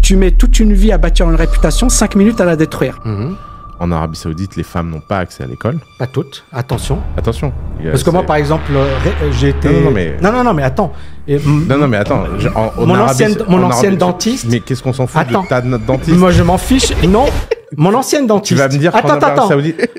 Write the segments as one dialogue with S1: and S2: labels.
S1: tu mets toute une vie à bâtir une réputation, 5 minutes à la détruire.
S2: En Arabie Saoudite, les femmes n'ont pas accès à l'école.
S1: Pas toutes, attention.
S2: Attention.
S1: Parce que moi, par exemple, j'ai été... Non, mais attends.
S2: Non, mais attends.
S1: Mon ancienne dentiste...
S2: Mais qu'est-ce qu'on s'en fout de ta dentiste?
S1: Moi, je m'en fiche. Non. Mon ancienne dentiste.
S2: Tu vas me dire
S1: attends.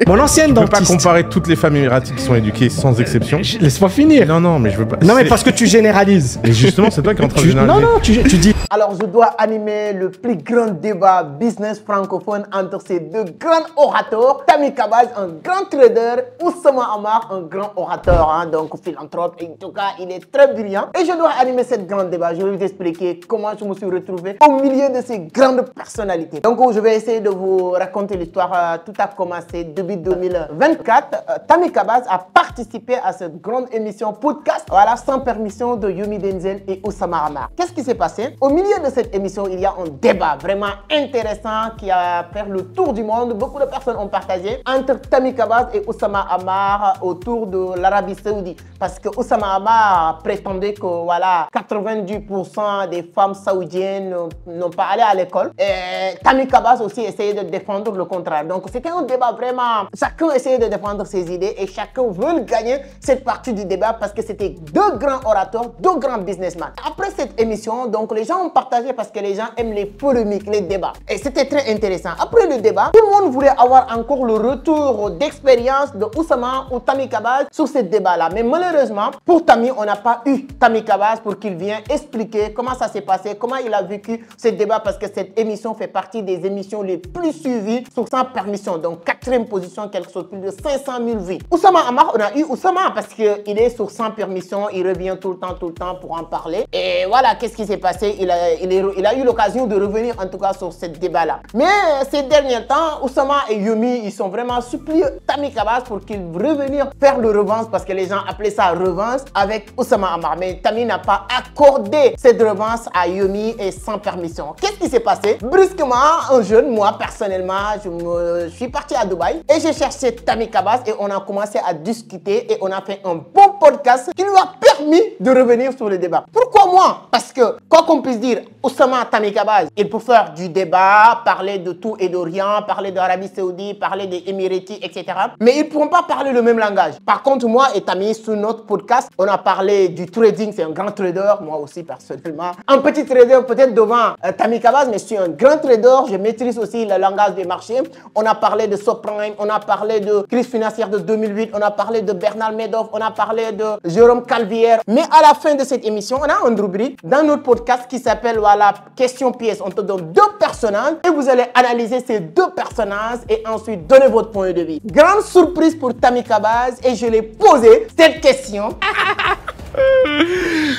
S1: Mon ancienne dentiste.
S2: Tu peux pas comparer toutes les femmes émiraties qui sont éduquées sans exception.
S1: Laisse-moi finir.
S2: Non, mais je veux pas.
S1: Non, mais parce que tu généralises.
S2: Et justement, c'est toi qui es en train de généraliser.
S1: Non, tu dis.
S3: Alors, je dois animer le plus grand débat business francophone entre ces deux grands orateurs. Tammy Kabaz, un grand trader. Oussama Ammar, un grand orateur, hein, donc philanthrope. En tout cas, il est très brillant. Et je dois animer ce grand débat. Je vais vous expliquer comment je me suis retrouvé au milieu de ces grandes personnalités. Donc, je vais essayer de vous raconter l'histoire. Tout a commencé début 2024. Tammy Kabaz a participé à cette grande émission podcast, voilà, sans permission de Yomi Denzel et Oussama Ammar. Qu'est-ce qui s'est passé? Au milieu de cette émission, il y a un débat vraiment intéressant qui a fait le tour du monde. Beaucoup de personnes ont partagé entre Tammy Kabaz et Oussama Ammar autour de l'Arabie Saoudite. Parce que Oussama Ammar prétendait que voilà, 90% des femmes saoudiennes n'ont pas allé à l'école. Et Tammy Kabaz aussi essayait de défendre le contraire. Donc c'était un débat vraiment... Chacun essayait de défendre ses idées et chacun veut gagner cette partie du débat parce que c'était deux grands orateurs, deux grands businessmen. Après cette émission, donc les gens ont partagé parce que les gens aiment les polémiques, les débats. Et c'était très intéressant. Après le débat, tout le monde voulait avoir encore le retour d'expérience de Oussama ou Tammy Kabaz sur ce débat-là. Mais malheureusement, pour Tammy, on n'a pas eu Tammy Kabaz pour qu'il vienne expliquer comment ça s'est passé, comment il a vécu ce débat parce que cette émission fait partie des émissions les plus suivies sur sans permission. Donc 4e position, quelque chose plus de 500 000 vues. Oussama Ammar, on a eu Oussama parce qu'il est sur sans permission, il revient tout le temps pour en parler. Et voilà, qu'est-ce qui s'est passé? Il a eu l'occasion de revenir en tout cas sur ce débat-là. Mais ces derniers temps, Oussama et Yomi, ils sont vraiment suppliés Tammy Kabaz pour qu'il revenir faire le revanche parce que les gens appelaient ça revanche avec Oussama Ammar. Mais Tammy n'a pas accordé cette revanche à Yomi et sans permission. Qu'est-ce qui s'est passé? Brusquement, un jeune, moi personnellement, je suis parti à Dubaï et j'ai cherché Tammy Kabaz et on a commencé à discuter et on a fait un bon podcast qui lui a permis de revenir sur le débat. Pourquoi moi? Parce que, quoi qu'on puisse dire, Oussama, Tammy Kabaz, il peut faire du débat, parler de tout et de rien, parler de l'Arabie Saoudite, parler des Émiratis, etc. Mais ils ne pourront pas parler le même langage. Par contre, moi et Tammy, sur notre podcast, on a parlé du trading. C'est un grand trader, moi aussi personnellement. Un petit trader peut-être devant Tammy Kabaz, mais je suis un grand trader. Je maîtrise aussi le langage des marchés. On a parlé de subprime, on a parlé de crise financière de 2008, on a parlé de Bernard Madoff, on a parlé de Jérôme Calvière. Mais à la fin de cette émission, on a une rubrique dans notre podcast qui s'appelle voilà, question pièce. On te donne deux personnages et vous allez analyser ces deux personnages et ensuite donner votre point de vue. Grande surprise pour Tammy Kabaz et je l'ai posé cette question.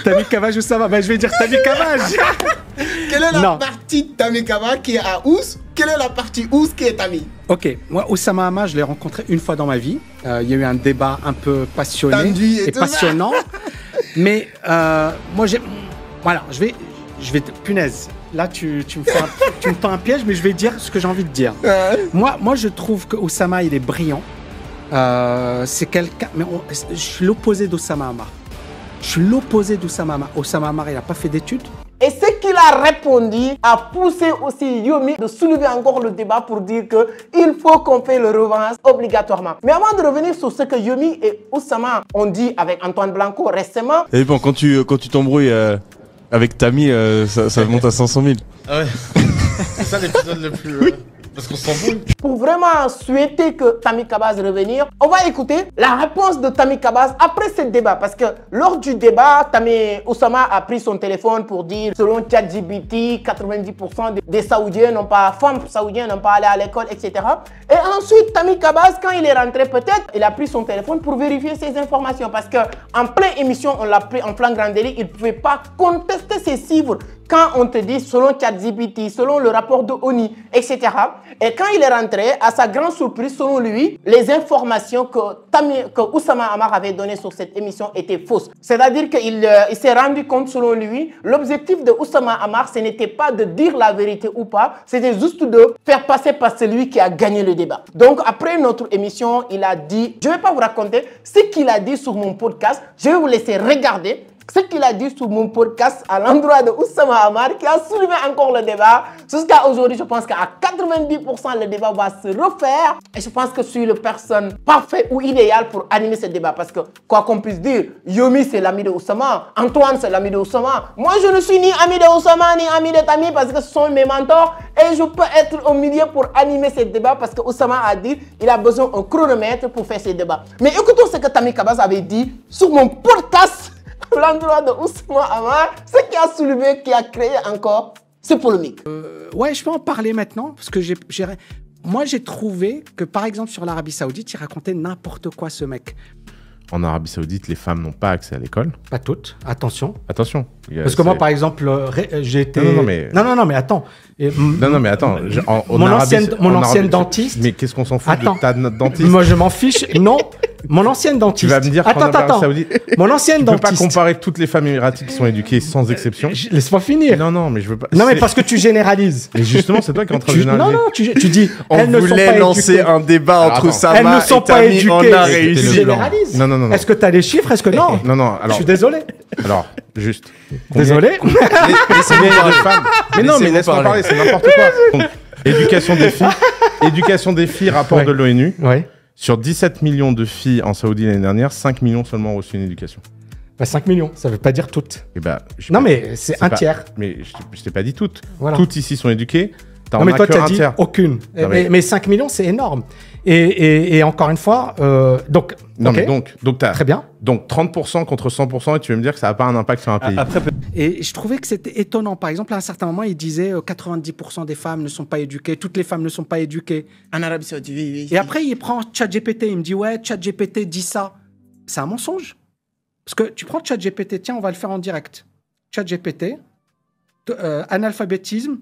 S1: Tammy Kabaz ou ça va? Ben, je vais dire Tammy Kabaz.
S3: Quelle est la partie de Tammy Kabaz qui est à Ous? Quelle est la partie Ous qui est Tammy?
S1: Ok, moi Oussama Ammar, je l'ai rencontré une fois dans ma vie. Il y a eu un débat un peu passionné et passionnant. Mais moi j'ai... Voilà, je vais punaise. Là, tu me tends un piège, mais je vais dire ce que j'ai envie de dire. Moi, je trouve que Oussama, il est brillant. C'est quelqu'un... Mais je suis l'opposé d'Oussama Ammar. Je suis l'opposé d'Oussama Ammar. Oussama Ammar, il n'a pas fait d'études.
S3: Et ce qu'il a répondu a poussé aussi Yomi de soulever encore le débat pour dire qu'il faut qu'on fait le revanche obligatoirement. Mais avant de revenir sur ce que Yomi et Oussama ont dit avec Antoine Blanco récemment...
S2: Et bon, quand tu t'embrouilles avec Tammy, ça monte à 500 000.
S4: Ah ouais. C'est ça l'épisode le plus... Parce qu'on s'embrouille.
S3: Pour vraiment souhaiter que Tammy Kabaz revenir, on va écouter la réponse de Tammy Kabaz après ce débat. Parce que lors du débat, Oussama a pris son téléphone pour dire, selon ChatGPT, 90% des Saoudiens femmes saoudiennes n'ont pas allé à l'école, etc. Et ensuite, Tammy Kabaz, quand il est rentré, peut-être, il a pris son téléphone pour vérifier ces informations. Parce qu'en pleine émission, on l'a pris en flagrant délit, il ne pouvait pas contester ces chiffres. Quand on te dit, selon ChatGPT, selon le rapport de ONI, etc. Et quand il est rentré, à sa grande surprise, selon lui, les informations que Oussama Ammar avait données sur cette émission étaient fausses. C'est-à-dire qu'il s'est rendu compte, selon lui, l'objectif de Oussama Ammar, ce n'était pas de dire la vérité ou pas, c'était juste de faire passer par celui qui a gagné le débat. Donc, après notre émission, il a dit, je ne vais pas vous raconter ce qu'il a dit sur mon podcast, je vais vous laisser regarder. ce qu'il a dit sur mon podcast à l'endroit de Oussama Hamar qui a soulevé encore le débat. Jusqu'à aujourd'hui, je pense qu'à 90% le débat va se refaire. Et je pense que je suis la personne parfaite ou idéale pour animer ce débat. Parce que, quoi qu'on puisse dire, Yomi c'est l'ami de Oussama, Antoine c'est l'ami de Oussama. Moi, je ne suis ni ami de Oussama ni ami de Tami parce que ce sont mes mentors. Et je peux être au milieu pour animer ce débat parce que Oussama a dit qu'il a besoin d'un chronomètre pour faire ce débat. Mais écoutons ce que Tami Kabas avait dit sur mon podcast. L'endroit de Oussama Hamar, ce qui a soulevé, qui a créé encore ces polémiques.
S1: Ouais, je peux en parler maintenant, parce que moi j'ai trouvé que par exemple sur l'Arabie Saoudite, il racontait n'importe quoi ce mec.
S5: En Arabie Saoudite, les femmes n'ont pas accès à l'école.
S1: Pas toutes, attention.
S5: Attention.
S1: Parce que moi, par exemple, j'ai été...
S5: Non, mais attends.
S1: Non, mais attends. Mon ancienne dentiste...
S5: Mais qu'est-ce qu'on s'en fout de ta dentiste?
S1: Moi, je m'en fiche. Non, mon ancienne dentiste...
S5: Tu vas me dire qu'en Arabie Saoudite...
S1: Mon ancienne dentiste...
S5: Tu peux pas comparer toutes les femmes émiraties qui sont éduquées sans exception.
S1: Laisse-moi finir.
S5: Non, mais je veux pas...
S1: Non, mais parce que tu généralises.
S5: Et justement, c'est toi qui es en train de généraliser.
S1: Non, tu dis...
S2: On voulait lancer un débat entre Oussama et Tami, on a réussi.
S1: Tu généralises.
S5: Non.
S1: Est-ce que tu as les chiffres? Est-ce que non?
S5: Non, alors...
S1: Je suis désolé.
S5: Alors, juste...
S1: Désolé.
S5: Mais non, mais laisse-moi parler, c'est n'importe quoi. Donc, éducation des filles, rapport de l'ONU.
S1: Ouais.
S5: Sur 17 millions de filles en Saoudi l'année dernière, 5 millions seulement ont reçu une éducation.
S1: 5 millions, ça veut pas dire toutes.
S5: Non,
S1: mais c'est un tiers.
S5: Mais je t'ai pas dit toutes.
S1: Voilà.
S5: Toutes ici sont éduquées.
S1: Non, mais toi, tu as dit aucune. Mais 5 millions, c'est énorme. Et encore une fois, donc...
S5: Non, okay. Mais donc
S1: très bien.
S5: Donc 30% contre 100%, et tu veux me dire que ça n'a pas un impact sur un pays.
S1: Et je trouvais que c'était étonnant. Par exemple, à un certain moment, il disait 90% des femmes ne sont pas éduquées, toutes les femmes ne sont pas éduquées.
S3: En Arabie Saoudite, oui.
S1: Et après, il prend ChatGPT, il me dit, ouais, ChatGPT dit ça. C'est un mensonge. Parce que tu prends ChatGPT, tiens, on va le faire en direct. ChatGPT, analphabétisme.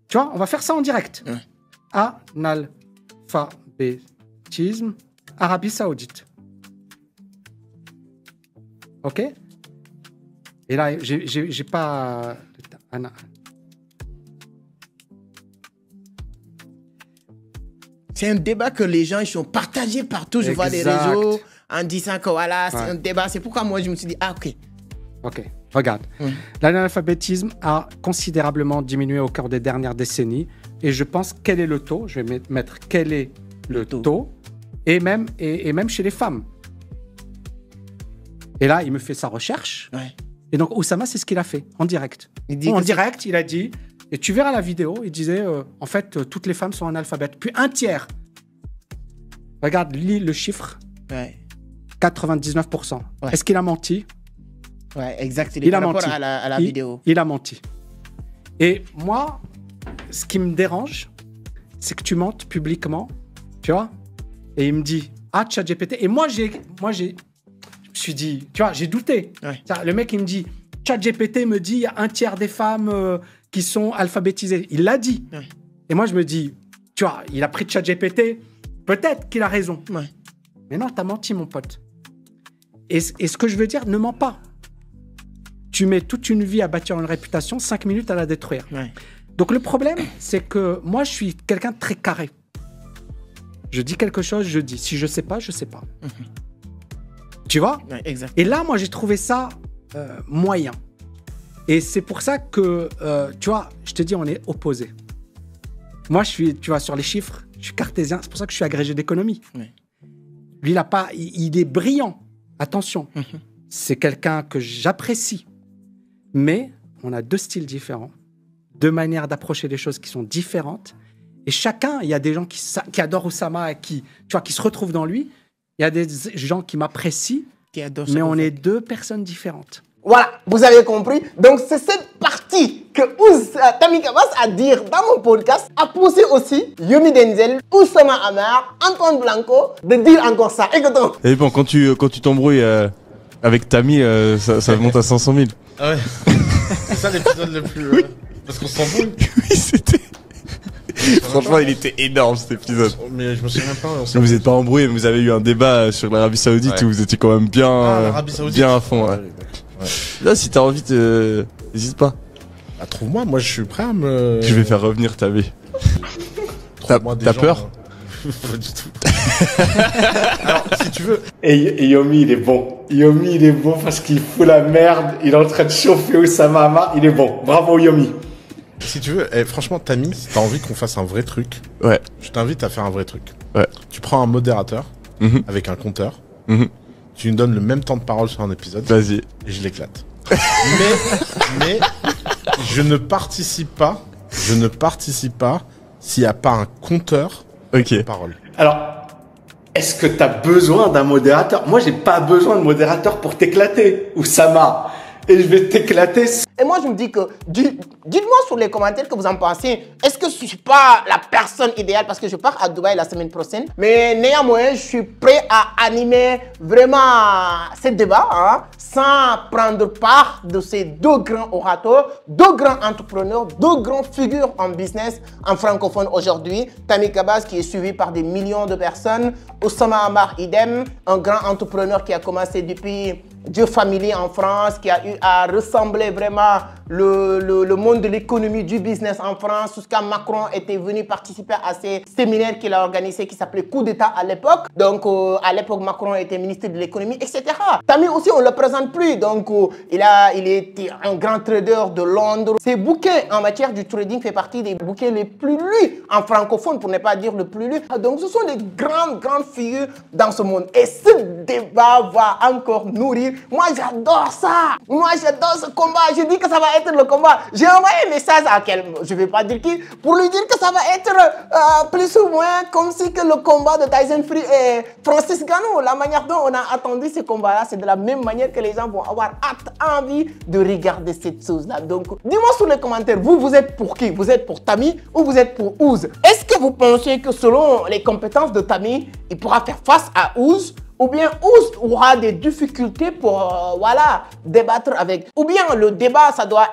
S1: Tu vois, on va faire ça en direct. Analphabétisme, Arabie Saoudite. Ok? Et là, j'ai pas...
S3: C'est un débat que les gens ils sont partagés partout. Je vois les réseaux en disant que voilà, c'est un débat. C'est pourquoi moi, je me suis dit, ok.
S1: Ok, regarde. L'analphabétisme a considérablement diminué au cours des dernières décennies. Et je pense, quel est le taux? Je vais mettre quel est le taux. Et même chez les femmes. Et là, il me fait sa recherche.
S3: Ouais.
S1: Et donc, Oussama, c'est ce qu'il a fait, en direct. En direct, il a dit, et tu verras la vidéo, il disait, en fait, toutes les femmes sont analphabètes. Puis un tiers. Regarde, lis le chiffre.
S3: Ouais.
S1: 99%.
S3: Ouais.
S1: Est-ce qu'il a menti?
S3: Ouais, exact.
S1: Il a menti.
S3: À la vidéo.
S1: Il a menti. Et moi, ce qui me dérange, c'est que tu mentes publiquement, tu vois. Et il me dit, ChatGPT. Et moi, je me suis dit, tu vois, j'ai douté.
S3: Ouais.
S1: Le mec, il me dit, ChatGPT me dit, il y a un tiers des femmes qui sont alphabétisées. Il l'a dit.
S3: Ouais.
S1: Et moi, je me dis, tu vois, il a pris ChatGPT. Peut-être qu'il a raison.
S3: Ouais.
S1: Mais non, t'as menti, mon pote. Et ce que je veux dire, ne mens pas. Tu mets toute une vie à bâtir une réputation, 5 minutes à la détruire.
S3: Ouais.
S1: Donc le problème, c'est que moi, je suis quelqu'un de très carré. Je dis quelque chose, je dis. Si je sais pas, je sais pas. Tu vois?
S3: Ouais, exact.
S1: Et là, moi, j'ai trouvé ça moyen. Et c'est pour ça que, tu vois, je te dis, on est opposés. Moi, je suis, tu vois, sur les chiffres, je suis cartésien. C'est pour ça que je suis agrégé d'économie.
S3: Ouais.
S1: Lui, il est brillant. Attention. C'est quelqu'un que j'apprécie. Mais on a deux styles différents, deux manières d'approcher les choses qui sont différentes. Et chacun, il y a des gens qui adorent Oussama et qui se retrouvent dans lui. Il y a des gens qui m'apprécient, mais on est deux personnes différentes.
S3: Voilà, vous avez compris. Donc, c'est cette partie que Tami Kabas a dit dans mon podcast, a poussé aussi Yomi Denzel, Oussama Hamar, Antoine Blanco de dire encore ça. Écoutons.
S2: Et bon, quand tu t'embrouilles avec Tami, ça monte à 500 000.
S4: Ah ouais. C'est ça l'épisode le plus... Parce qu'on s'embrouille.
S2: Oui, c'était... Franchement, il était énorme cet épisode.
S4: Mais je me souviens pas.
S2: Vous n'êtes pas embrouillé, mais vous avez eu un débat sur l'Arabie Saoudite où vous étiez quand même bien à fond. Ouais. Là, si t'as envie, n'hésite pas.
S4: Bah, trouve-moi, moi je suis prêt à me...
S2: Je vais faire revenir ta vie. T'as peur?
S4: Pas du tout. Alors, si tu veux...
S1: Et Yomi, il est bon. Yomi, il est bon parce qu'il fout la merde. Il est en train de chauffer Oussama Ammar. Il est bon. Bravo, Yomi.
S4: Si tu veux, franchement, Tammy, si t'as envie qu'on fasse un vrai truc, je t'invite à faire un vrai truc. Tu prends un modérateur avec un compteur. Tu lui donnes le même temps de parole sur un épisode.
S2: Vas-y.
S4: Et je l'éclate. mais je ne participe pas s'il n'y a pas un compteur de parole.
S1: Alors, est-ce que t'as besoin d'un modérateur? Moi, j'ai pas besoin de modérateur pour t'éclater, Oussama. Et je vais t'éclater.
S3: Et moi, je me dis que, dites-moi sur les commentaires que vous en pensez. Est-ce que je suis pas la personne idéale parce que je pars à Dubaï la semaine prochaine? Mais néanmoins, je suis prêt à animer vraiment ce débat sans prendre part de ces deux grands orateurs, deux grands entrepreneurs, deux grandes figures en business en francophone aujourd'hui. Tammy Kabaz qui est suivi par des millions de personnes. Oussama Ammar idem, un grand entrepreneur qui a commencé depuis Dieu Family en France, qui a eu à ressembler vraiment le monde de l'économie, du business en France, jusqu'à Macron était venu participer à ces séminaires qu'il a organisés qui s'appelait Coup d'État à l'époque. Donc, à l'époque, Macron était ministre de l'économie, etc. Tammy aussi, on ne le présente plus. Donc, il était un grand trader de Londres. Ses bouquins en matière du trading fait partie des bouquins les plus lus en francophone, pour ne pas dire le plus lu. Donc, ce sont des grandes figures dans ce monde. Et ce débat va encore nourrir. Moi, j'adore ça. Moi, j'adore ce combat. Je dis que ça va être le combat. J'ai envoyé un message à je ne vais pas dire qui, pour lui dire que ça va être plus ou moins comme si que le combat de Tyson Fury et Francis Ngannou. La manière dont on a attendu ce combat-là, c'est de la même manière que les gens vont avoir envie de regarder cette chose-là. Donc, dis-moi sur les commentaires, vous êtes pour qui? Vous êtes pour Tammy ou vous êtes pour Ouz? Est-ce que vous pensez que selon les compétences de Tammy, il pourra faire face à Ouz? Ou bien Ouz aura des difficultés pour débattre avec. Ou bien le débat, ça doit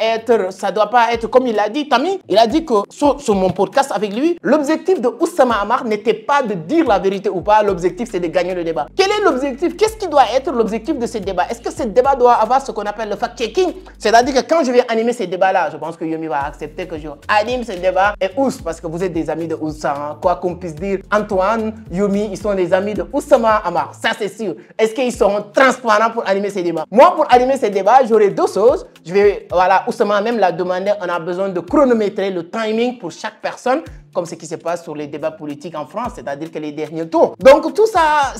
S3: pas être comme il a dit, Tammy. Il a dit que sur mon podcast avec lui, l'objectif de Oussama Ammar n'était pas de dire la vérité ou pas. L'objectif, c'est de gagner le débat. Quel est l'objectif? Qu'est-ce qui doit être l'objectif de ce débat? Est-ce que ce débat doit avoir ce qu'on appelle le fact-checking? C'est-à-dire que quand je vais animer ces débats-là, je pense que Yomi va accepter que je anime ce débat. Et Ouz, parce que vous êtes des amis de Oussama, quoi qu'on puisse dire, Antoine, Yomi, ils sont des amis de Oussama Ammar. Ça, c'est sûr. Est-ce qu'ils seront transparents pour animer ces débats? Moi, pour animer ces débats, j'aurai deux choses. Je vais, Oussama même l'a demandé, on a besoin de chronométrer le timing pour chaque personne, comme ce qui se passe sur les débats politiques en France, c'est-à-dire que les derniers tours. Donc tout ça,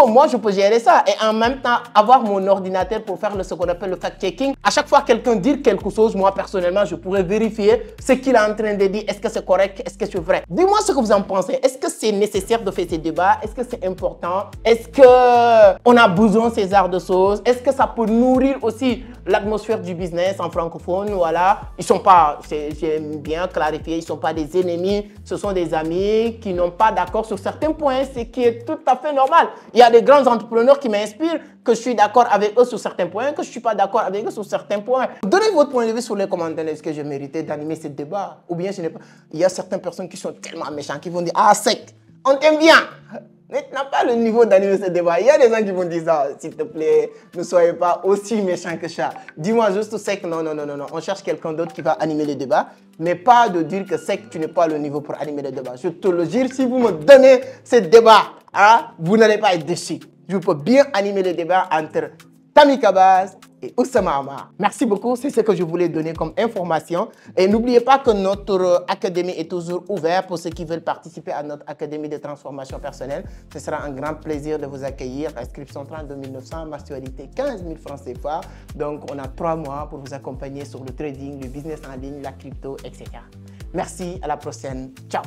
S3: moi je peux gérer ça et en même temps avoir mon ordinateur pour faire ce qu'on appelle le fact-checking. À chaque fois quelqu'un dit quelque chose, moi personnellement, je pourrais vérifier ce qu'il est en train de dire. Est-ce que c'est correct? Est-ce que c'est vrai? Dis-moi ce que vous en pensez. Est-ce que c'est nécessaire de faire ces débats? Est-ce que c'est important? Est-ce qu'on a besoin de ces arts de choses? Est-ce que ça peut nourrir aussi l'atmosphère du business en francophone? Voilà, ils sont pas, j'aime bien clarifier, ils sont pas des ennemis. Ce sont des amis qui n'ont pas d'accord sur certains points, ce qui est tout à fait normal. Il y a des grands entrepreneurs qui m'inspirent, que je suis d'accord avec eux sur certains points, que je ne suis pas d'accord avec eux sur certains points. Donnez votre point de vue sur les commentaires. Est-ce que j'ai mérité d'animer ce débat? Ou bien je n'ai pas. Il y a certaines personnes qui sont tellement méchantes, qui vont dire « Ah, sec, on t'aime bien !» Mais tu n'as pas le niveau d'animer ce débat. Il y a des gens qui vont dire ça. S'il te plaît, ne soyez pas aussi méchant que ça. Dis-moi juste sec. Non. On cherche quelqu'un d'autre qui va animer le débat. Mais pas de dire que sec, tu n'es pas le niveau pour animer le débat. Je te le jure, si vous me donnez ce débat, vous n'allez pas être déçus. Je peux bien animer le débat entre Tammy Kabaz et Oussama Ammar. Merci beaucoup, c'est ce que je voulais donner comme information. Et n'oubliez pas que notre académie est toujours ouverte pour ceux qui veulent participer à notre académie de transformation personnelle. Ce sera un grand plaisir de vous accueillir. Inscription 32 900, mensualité 15 000 francs CFA. Donc, on a 3 mois pour vous accompagner sur le trading, le business en ligne, la crypto, etc. Merci, à la prochaine. Ciao.